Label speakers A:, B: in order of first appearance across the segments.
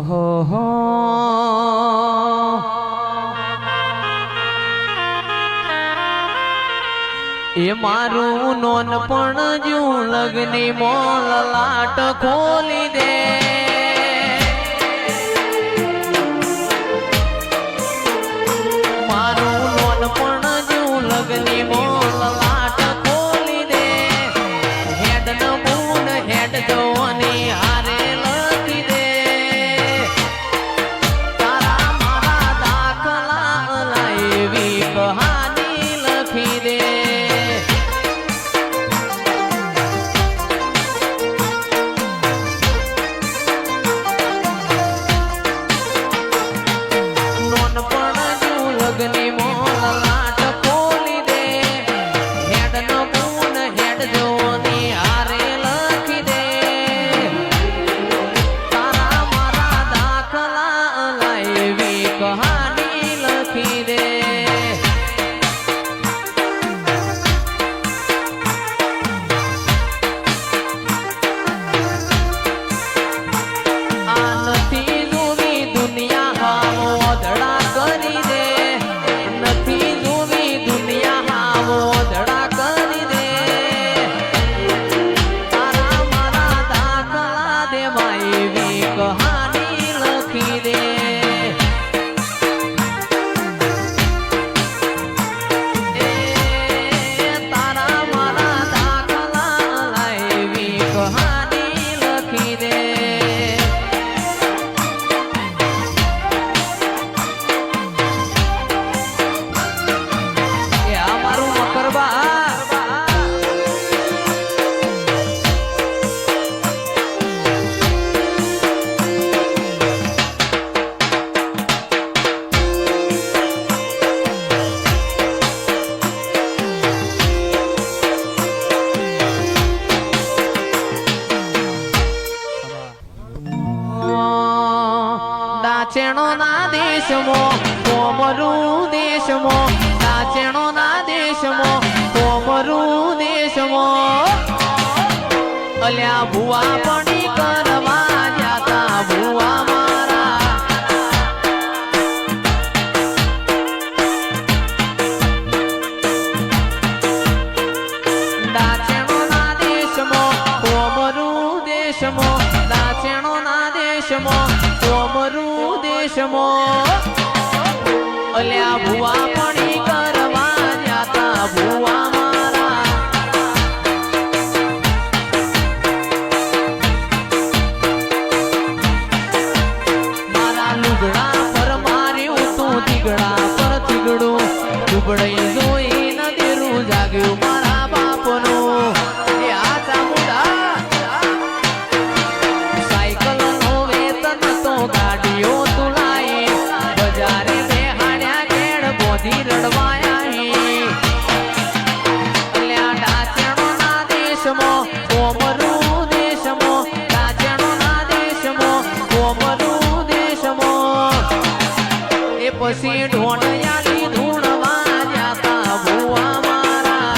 A: હો એ મારું નોનપણ જ્યું લગની મોલ લાટ ખોલી દે મારું નોનપણ જ્યું લગની મોલ લાટ ખોલી દે હેડ ન મૂન હેડ જોવાની હારે લખી દે તારા મારા દાખલા લાવી કહાની લખી દે લગની મોલ લાટ ખોલી દે હેડ ન મૂન હેડ જોની હારે લખી દે તારા મારા દાખલા લાવી કહાની લખી દે આ નથી જોવી દુનિયા હાવ ઓધડા કરી દે કહાની લખી દે તારા મારા દાખલા લાવી કહાની લખી દે આ મારું મકરબા દાચેણો ના દેશમો કોમરું દેશમો દાચેણો ના દેશમો કોમરું દેશમો અલ્યા ભુવા પડી કરવા જાતા ભુવા મારા દાચેણો ના દેશમો કોમરું દેશમો દાચેણો ના દેશમો કોમરું દેશમો અલ્યા ભુવા પડી કરવા જાતા ભુવા મારા મારા લુગડા પર માર્યું તું દીગડા પર દીગડું દુબળઈ જોઈ ન દેરું જાગ્યું મારા બાપનું એ આ ચામુંડા સાયકલ નો વેતન તો ગાડીઓ તુલાઈ બજારે બેહાડ્યા કેડ બોધી રડવાયા અલ્યા ડાચેણો ના દેશમો કોમરું દેશમો ડાચેણો ના દેશમો કોમરું દેશમો એ પછી ઢોણિયાની ધૂણવા જાતા ભુવા મારા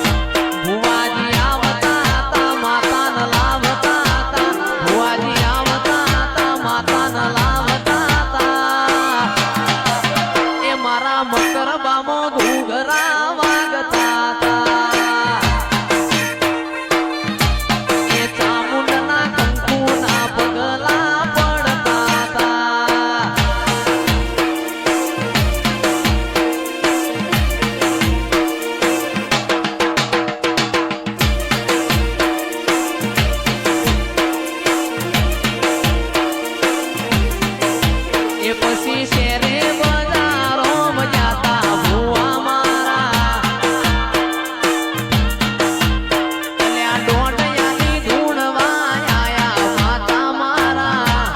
A: ભુવાજી આવતા હતા માતા ન લાવતા હતા ભુવાજી આવતા હતા માતા ન લાવતા હતા એ મારા મકરબામાં ઘૂઘરા વાગતા હતા એ ચામુંડના કંકુના પગલા પડતા હતા એ પછી શેરે બજારો જાતા ભુવા મારા અલ્યા ડોડિયાની ધૂણવા આયા માતા મારા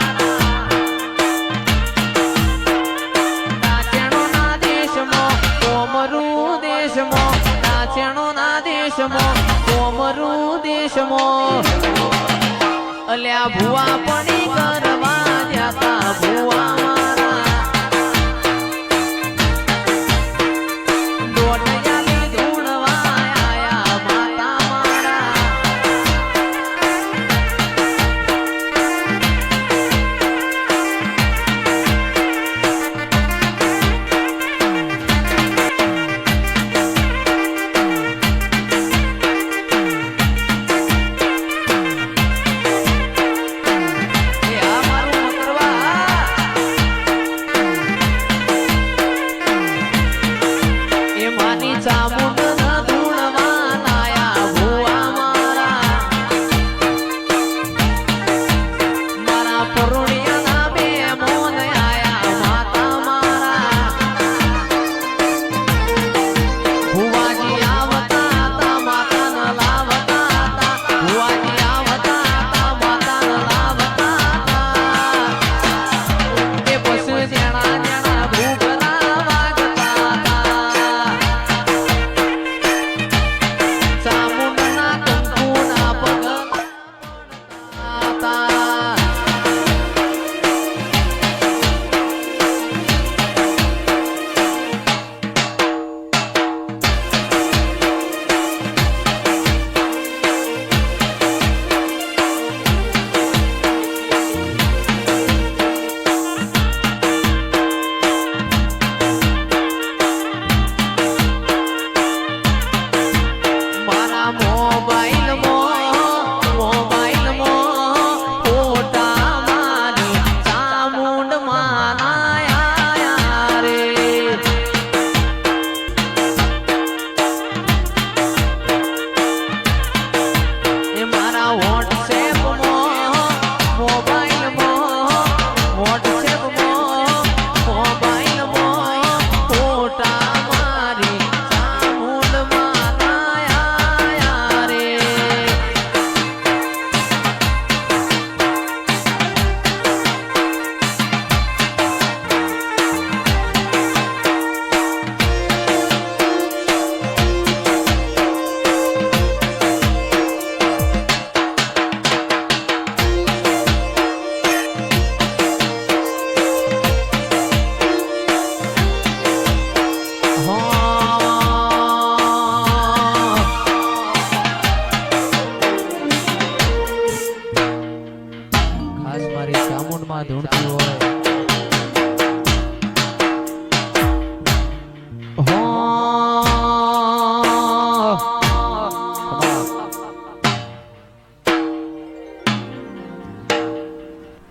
A: દાચેણો ના દેશમો કોમરું દેશમો દાચેણો ના દેશમો કોમરું દેશમો અલ્યા ભુવા પડી કરવા જાતા ભુવા મારા ડોડિયાની ધૂણવા આયા માતા મારા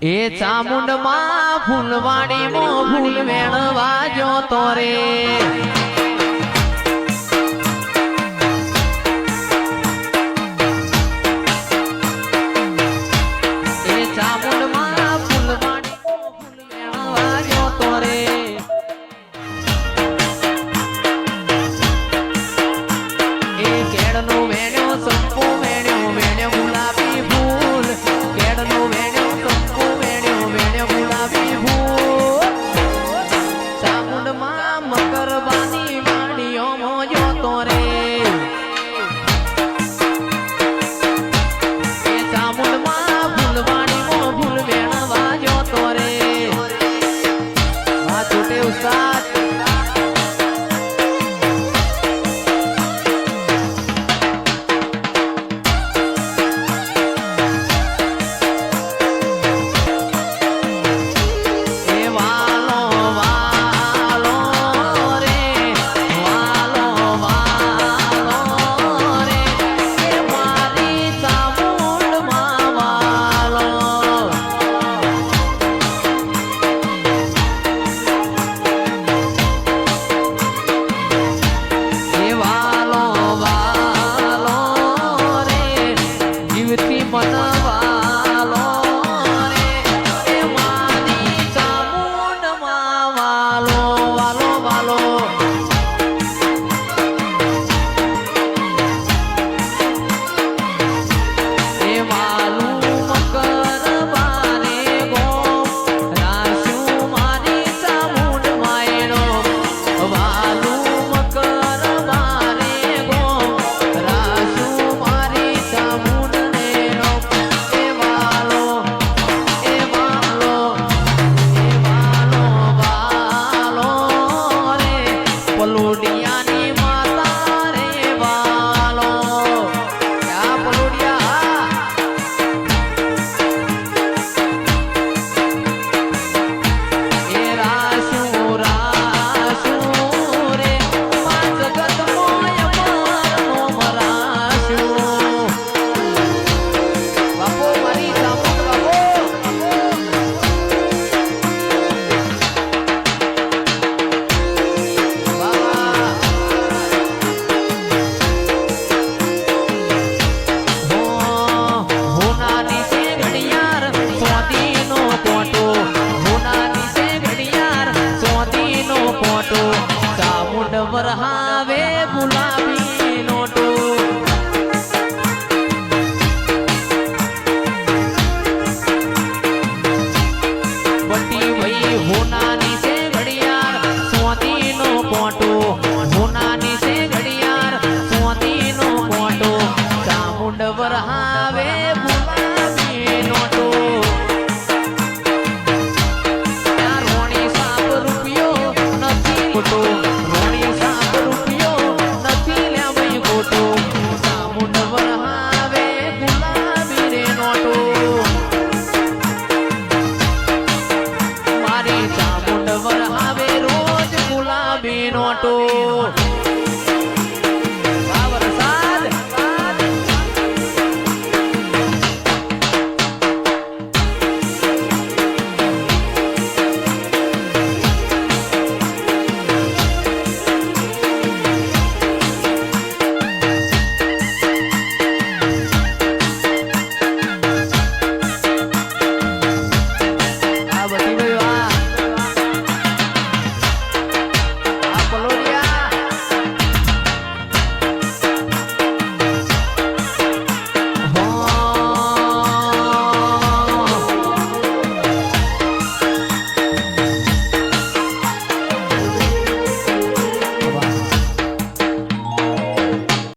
A: એ ચામુંડમાં ફૂલવાડીમાં ફૂલ વેણવા જો તો રે